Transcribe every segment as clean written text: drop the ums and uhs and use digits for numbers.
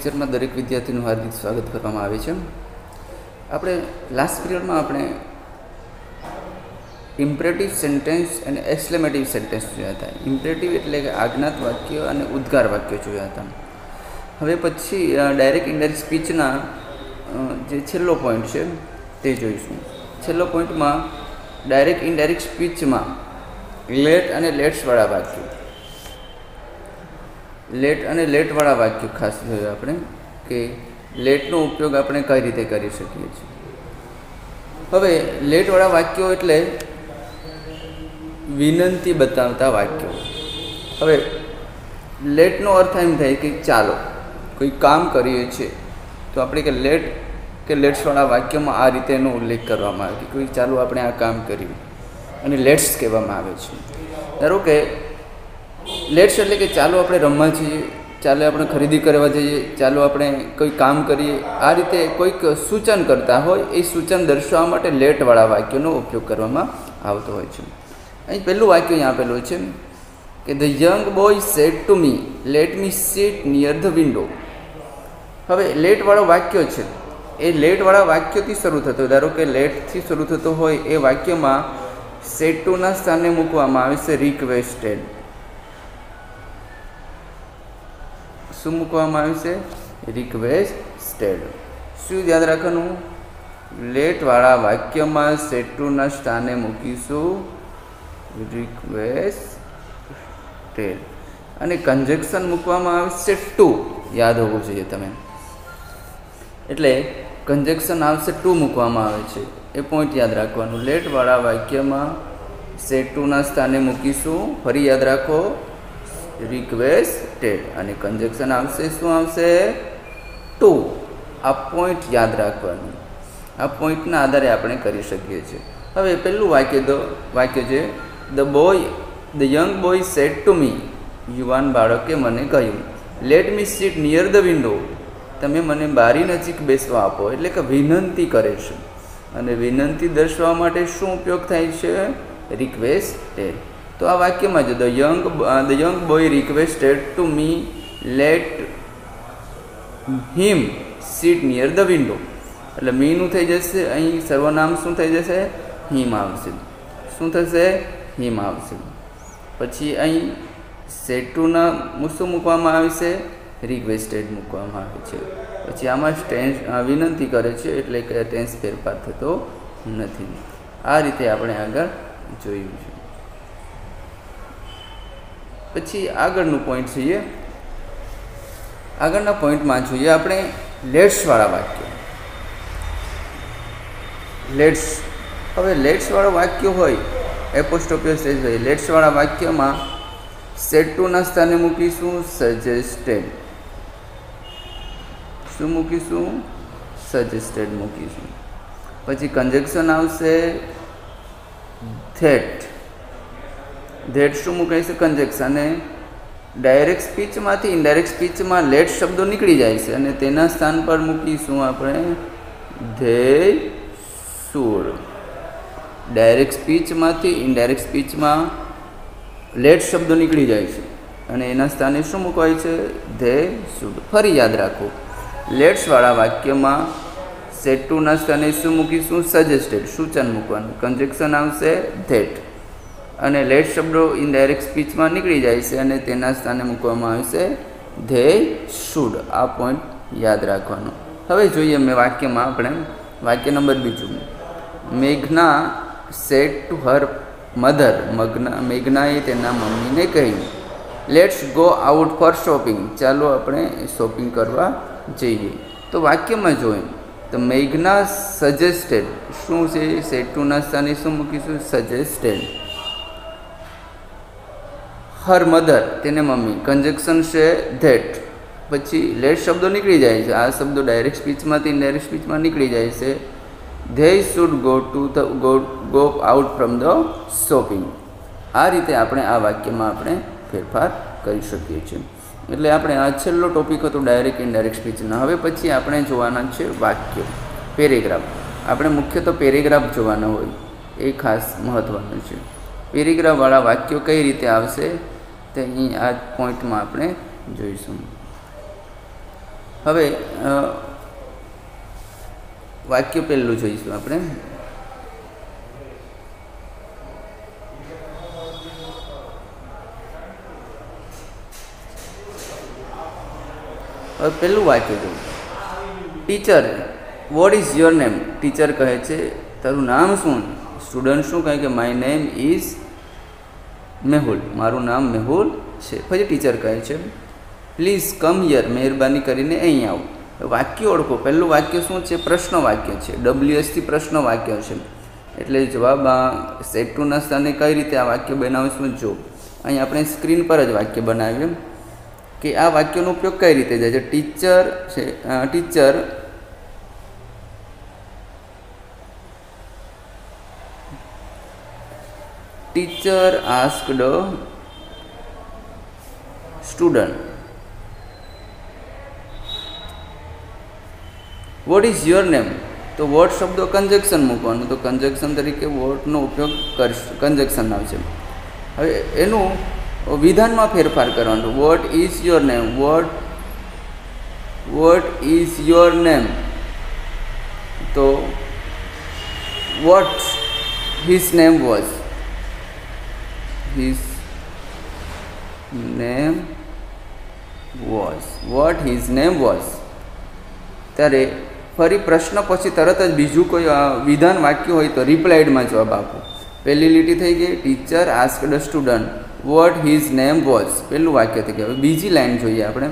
Lecture में दरेक विद्यार्थीનું हार्दिक स्वागत કરવામાં આવે છે। આપણે લાસ્ટ પીરિયડમાં આપણે ઇમ્પરેટિવ સેન્ટેન્સ અને એક્સક્લેમેટિવ સેન્ટેન્સ જોયા હતા। ઇમ્પરેટિવ એટલે કે આજ્ઞાત વાક્યો અને ઉદ્ગાર વાક્યો જોયા હતા। હવે પછી ડાયરેક્ટ ઇનડાયરેક્ટ સ્પીચના જે છેલ્લો પોઈન્ટ છે તે જોઈશું। છેલ્લો પોઈન્ટમાં ડાયરેક્ટ ઇનડાયરેક્ટ સ્પીચમાં લેટ અને લેટ્સવાળા વાક્યો, लेट અને લેટવાળા વાક્યો ખાસ જોયું આપણે કે લેટનો ઉપયોગ આપણે કઈ રીતે કરી શકીએ છીએ। હવે લેટવાળા વાક્યો એટલે વિનંતી બતાવતા વાક્યો। હવે લેટનો અર્થ એમ થાય કે ચાલો કોઈ કામ કરીએ છીએ તો આપણે કે લેટ્સવાળા વાક્યમાં આ રીતે એનો ઉલ્લેખ કરવામાં આવે કે કોઈ ચાલો આપણે આ કામ કર્યું અને લેટ્સ કહેવામાં આવે છે। ધારો કે લેટ્સ એટલે કે ચાલો આપણે રમવા જઈએ, ચાલો આપણે ખરીદી કરવા જઈએ, ચાલો આપણે કોઈ કામ કરીએ, આ રીતે કોઈક સૂચન કરતા હોય એ સૂચન દર્શાવવા માટે લેટવાળા વાક્યનો ઉપયોગ કરવામાં આવતો હોય છે। અહીં પહેલું વાક્ય અહીં આપેલું છે કે the young boy said to me let me seat near the window. હવે લેટવાળો વાક્ય છે એ લેટવાળા વાક્યથી શરૂ થતો, ધારો કે લેટથી શરૂ થતો હોય એ વાક્યમાં સેડ ટુના સ્થાને મૂકવામાં આવે છે રિક્વેસ્ટેડ। શું મૂકવામાં આવ્યું છે? રિક્વેસ્ટેડ। શું યાદ રાખવાનું? લેટવાળા વાક્યમાં સેડ ટુના સ્થાને મૂકીશું રિક્વેસ્ટેડ અને કન્જેક્શન મૂકવામાં આવશે ટુ, યાદ હોવું જોઈએ તમે, એટલે કન્જેક્શન આવશે ટુ મૂકવામાં આવે છે, એ પોઈન્ટ યાદ રાખવાનું। લેટવાળા વાક્યમાં સેડ ટુના સ્થાને મૂકીશું, ફરી યાદ રાખો, રિક્વેસ્ટેડ અને કન્જેક્શન આવશે શું આવશે? ટુ। આ પોઈન્ટ યાદ રાખવાનું, આ પોઈન્ટના આધારે આપણે કરી શકીએ છીએ। હવે પહેલું વાક્ય છે the young boy said to me, યુવાન બાળકે મને કહ્યું, let me seat near the window, તમે મને બારી નજીક બેસવા આપો, એટલે કે વિનંતી કરે છે અને વિનંતી દર્શાવવા માટે શું ઉપયોગ થાય છે? રિક્વેસ્ટેડ। તો આ વાક્યમાં જો the young boy requested to me late him seat near the window, એટલે મીનું થઈ જશે, અહીં સર્વનામ શું થઈ જશે? હિમ આવશે। શું થશે? હિમ આવશે। પછી અહીં સેડ ટુના શું મૂકવામાં આવે છે? રિક્વેસ્ટેડ મૂકવામાં આવે છે। પછી આમાં ટેન્સ વિનંતી કરે છે એટલે કે ટેન્સ ફેરફાર થતો નથી। આ રીતે આપણે આગળ જોયું છે। પછી આગળનું પોઈન્ટ જોઈએ, આગળના પોઈન્ટમાં જોઈએ આપણે લેટ્સવાળા વાક્ય। લેટ્સ, હવે લેટ્સવાળો વાક્ય હોય એપોસ્ટ્રોફી હોય, લેટ્સવાળા વાક્યમાં સેડ ટુના સ્થાને મૂકીશું સજેસ્ટેડ। શું મૂકીશું? સજેસ્ટેડ મૂકીશું। પછી કન્જેક્શન આવશે ધેટ, ધેટ શું મૂકાય છે? કન્જેક્શન। અને ડાયરેક્ટ સ્પીચમાંથી ઇનડાયરેક્ટ સ્પીચમાં લેટ શબ્દો નીકળી જાય છે અને તેના સ્થાન પર મૂકીશું આપણે ધે શુડ। ડાયરેક્ટ સ્પીચમાંથી ઇનડાયરેક્ટ સ્પીચમાં લેટ શબ્દો નીકળી જાય છે અને એના સ્થાને શું મૂકવાય છે? They should. ફરી યાદ રાખો, લેટ્સવાળા વાક્યમાં સેડ ટુના સ્થાને શું મૂકીશું? સજેસ્ટેડ, સૂચન મૂકવાનું, કન્જેક્શન આવશે ધેટ અને લેટ શબ્દો ઇનડાયરેક્ટ સ્પીચમાં નીકળી જાય છે અને તેના સ્થાને મૂકવામાં આવશે ધે શુડ। આ પોઈન્ટ યાદ રાખવાનો। હવે જોઈએ મેં વાક્યમાં આપણે વાક્ય નંબર 2, મેઘના સેડ ટુ હર મધર, મેઘનાએ તેના મમ્મીને કહ્યું, let's go out for shopping, ચાલો આપણે શોપિંગ કરવા જઈએ। તો વાક્યમાં જોઈએ તો મેઘના સજેસ્ટેડ, શું છે? સેડ ટુના સ્થાને શું મૂકીશું? સજેસ્ટેડ। હર મધર, તેને મમ્મી, કન્જેક્શન છે ધેટ, પછી લેટ શબ્દો નીકળી જાય છે, આ શબ્દો ડાયરેક્ટ સ્પીચમાંથી ઇનડાયરેક્ટ સ્પીચમાં નીકળી જાય છે, they should go out from the shopping. આ રીતે આપણે આ વાક્યમાં આપણે ફેરફાર કરી શકીએ છીએ। એટલે આપણે આ છેલ્લો ટોપિક હતો ડાયરેક્ટ ઇનડાયરેક્ટ સ્પીચના। હવે પછી આપણે જોવાના છે વાક્યો, પેરેગ્રાફ। આપણે મુખ્ય તો પેરેગ્રાફ જોવાના હોય, એ ખાસ મહત્ત્વનું છે। પેરેગ્રાફવાળા વાક્યો કઈ રીતે આવશે તે અહીં આ પોઈન્ટમાં આપણે જોઈશું। હવે વાક્ય પહેલું જોઈશું આપણે. હવે પહેલું વાક્ય જો, teacher what is your name. Teacher કહે છે તારું નામ શું? સ્ટુડન્ટ શું કહે કે માય નેમ ઇઝ મેહુલ, મારું નામ મેહુલ છે. પછી ટીચર કહે છે પ્લીઝ કમ હિયર, મહેરબાની કરીને અહીં આવો. વાક્ય ઓળખો. પહેલું વાક્ય શું છે? પ્રશ્ન વાક્ય છે. WSથી પ્રશ્ન વાક્ય છે. એટલે જવાબ સેટ ટુના સ્થાને કઈ રીતે આ વાક્ય બનાવીશું જો અહીં આપણે સ્ક્રીન પર જ વાક્ય બનાવીએ કે આ વાક્યનો ઉપયોગ કઈ રીતે થાય છે. ટીચર છે, teacher asked student vote is your name. તો વોટ શબ્દો કન્જેક્શન મૂકવાનું, તો કન્જેક્શન તરીકે વોટનો ઉપયોગ કરીશું, કન્જેક્શન આવશે. હવે એનું વિધાનમાં ફેરફાર કરવાનું. What is your name, what is your name. તો what his name was, his name was, what his name was. ત્યારે ફરી પ્રશ્ન પછી તરત જ બીજું કોઈ વિધાન વાક્ય હોય તો રિપ્લાઇડમાં જવાબ આપો. પહેલી લીટી થઈ ગઈ, teacher asked student what his name was, પહેલું વાક્ય થઈ ગયું. હવે બીજી લાઈન જોઈએ આપણે.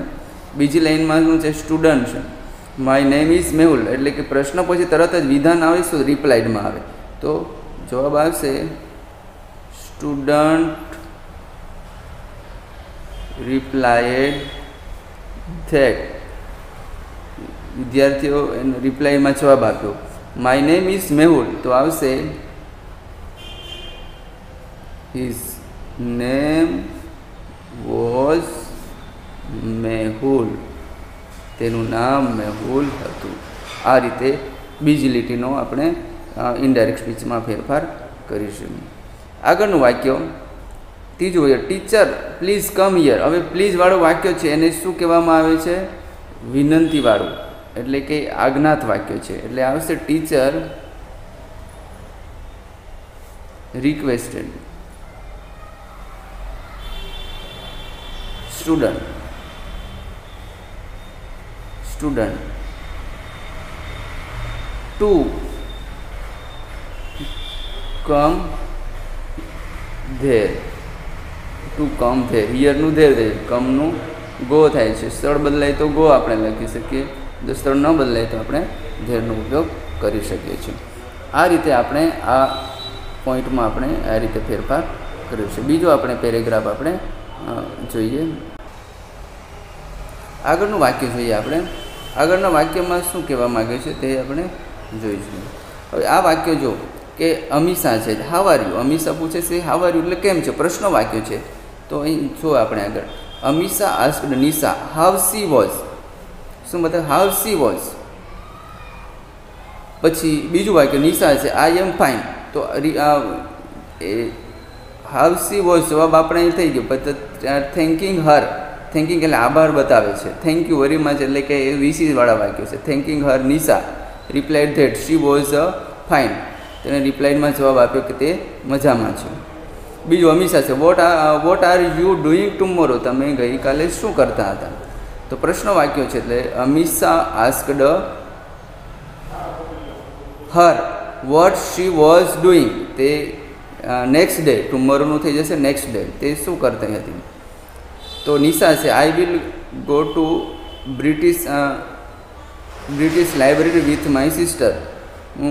બીજી લાઈનમાં શું છે? સ્ટુડન્ટ છે, માય નેમ ઇઝ મેહુલ. એટલે કે પ્રશ્ન પછી તરત જ વિધાન આવે શું? રિપ્લાઇડમાં આવે. તો જવાબ આવશે સ્ટુડન્ટ રિપ્લાયડ ધેટ. વિદ્યાર્થીઓ એને રિપ્લાયમાં જવાબ આપ્યો માય નેમ ઇઝ મેહુલ. તો આવશે હિઝ નેમ વોઝ મેહુલ, તેનું નામ મેહુલ હતું. આ રીતે બીજી લીટીનો આપણે ઇનડાયરેક્ટ સ્પીચમાં ફેરફાર કરીશું. આગળનું વાક્ય ત્રીજું હોય ટીચર પ્લીઝ કમ હિયર. હવે પ્લીઝ વાળું વાક્ય છે એને શું કહેવામાં આવે છે? વિનંતી વાળું, એટલે કે આજ્ઞાત વાક્ય છે. એટલે આવશે teacher requested student to come there. To come there, હિયરનું ધેર થાય, કમનું ગો થાય છે. સ્થળ બદલાય તો ગો આપણે લખી શકીએ, જો સ્થળ ન બદલાય તો આપણે ધેરનો ઉપયોગ કરી શકીએ છીએ. આ રીતે આપણે આ પોઈન્ટમાં આપણે આ રીતે ફેરફાર કર્યો છે. બીજો આપણે પેરેગ્રાફ આપણે જોઈએ. આગળનું વાક્ય જોઈએ આપણે. આગળના વાક્યમાં શું કહેવા માગે છે તે આપણે જોઈશું. હવે આ વાક્ય જો કે અમીષા છે, હાવ આર યુ. અમીષા પૂછે છે હાવ આર યુ એટલે કેમ છે? પ્રશ્ન વાક્ય છે. તો અહીં જો આપણે આગળ Amisha asked Nisha how she was. શું મતલબ? હાવ સી વોઝ. પછી બીજું વાક્ય નિશા છે આઈ એમ ફાઇન. તો હાવ સી વોઝ જવાબ આપણે અહીં થઈ ગયો. પછી થેન્કિંગ હર, થેન્કિંગ એટલે આભાર બતાવે છે. થેન્ક યુ વેરી મચ એટલે કે એ વિશેષવાળા વાક્યો છે. Thanking her Nisha replied that she was fine. તેને રિપ્લાઇડમાં જવાબ આપ્યો કે તે મજામાં છે. બીજું અમીષા છે what are you doing tomorrow. તમે ગઈકાલે શું કરતા હતા? તો પ્રશ્ન વાક્યો છે. એટલે Amisha asked her what she was doing. તે નેક્સ્ટ ડે, ટુમોરોનું થઈ જશે નેક્સ્ટ ડે, તે શું કરતી હતી. તો નિશા છે I will go to British library with my sister. હું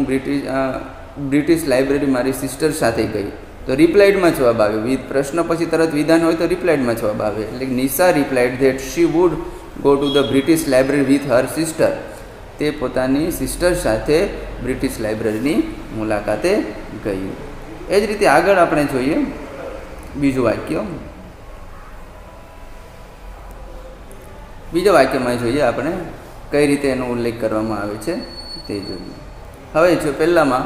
બ્રિટિશ લાઇબ્રેરી મારી સિસ્ટર સાથે ગઈ. તો રિપ્લાઇડમાં જવાબ આવે. પ્રશ્ન પછી તરત વિધાન હોય તો રિપ્લાઇડમાં જવાબ આવે. એટલે Nisha replied that she would go to the British library with her sister. તે પોતાની સિસ્ટર સાથે બ્રિટિશ લાઇબ્રેરીની મુલાકાતે ગયું. એ જ રીતે આગળ આપણે જોઈએ બીજું વાક્ય. બીજા વાક્યમાં જોઈએ આપણે કઈ રીતે એનો ઉલ્લેખ કરવામાં આવે છે તે જોઈએ. હવે જો પહેલામાં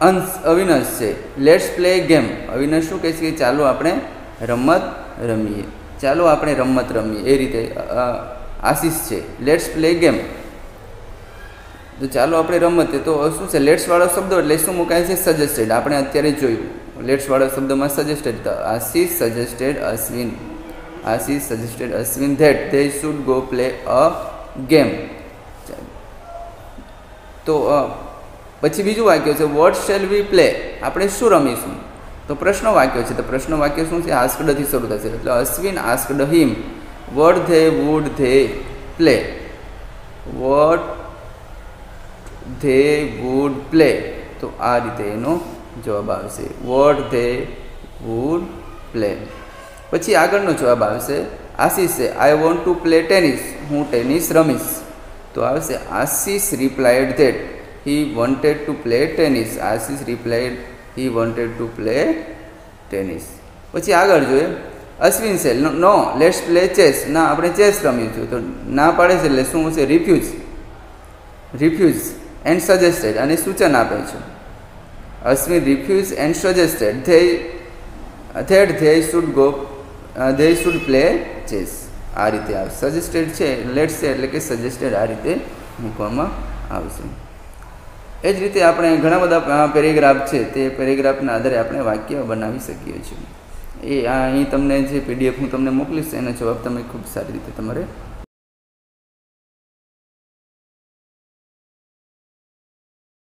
અંશ અવિનાશ છે, લેટ્સ પ્લે ગેમ. અવિનાશ શું કહે છે કે ચાલો આપણે રમત રમીએ, ચાલો આપણે રમત રમીએ. એ રીતે આશીષ છે લેટ્સ પ્લે ગેમ, તો ચાલો આપણે રમત. તો શું છે લેટ્સવાળો શબ્દો એટલે શું મુકાય છે સજેસ્ટેડ. આપણે અત્યારે જોયું લેટ્સવાળા શબ્દોમાં સજેસ્ટેડ. તો Ashish suggested Ashwin, Ashish suggested Ashwin that they should go play a game. તો પછી બીજું વાક્ય છે વોટ શેલ વી પ્લે, આપણે શું રમીશું. તો પ્રશ્ન વાક્ય છે, તો પ્રશ્ન વાક્ય શું છે આસ્કડથી શરૂ થશે. એટલે Ashwin asked him what they wood they play, what they wood play. તો આ રીતે એનો જવાબ આવશે વોટ ધે વુડ પ્લે. પછી આગળનો જવાબ આવશે આશીષ છે I want to play tennis, હું ટેનિસ રમીશ. તો આવશે Ashish replied that he wanted to play tennis, Ashish replied he wanted to play tennis. પછી આગળ જોઈએ અશ્વિન છે નો લેટ્સ પ્લે ચેસ, ના આપણે ચેસ રમીશું. તો ના પાડે છે એટલે શું છે રિફ્યુઝ, રિફ્યુઝ એન્ડ સજેસ્ટેડ, અને સૂચન આપે છે. Ashwin refuse and suggested that they should go they should play chess. આ રીતે આવે સજેસ્ટેડ છે લેટ્સ છે એટલે કે સજેસ્ટેડ આ રીતે મૂકવામાં આવશે. એ જ રીતે આપણે ઘણા બધા પેરેગ્રાફ છે તે પેરેગ્રાફના આધારે આપણે વાક્ય બનાવી શકીએ છીએ. એ અહીં તમને જે PDF હું તમને મોકલીશ એનો જવાબ તમે ખૂબ સારી રીતે તમારે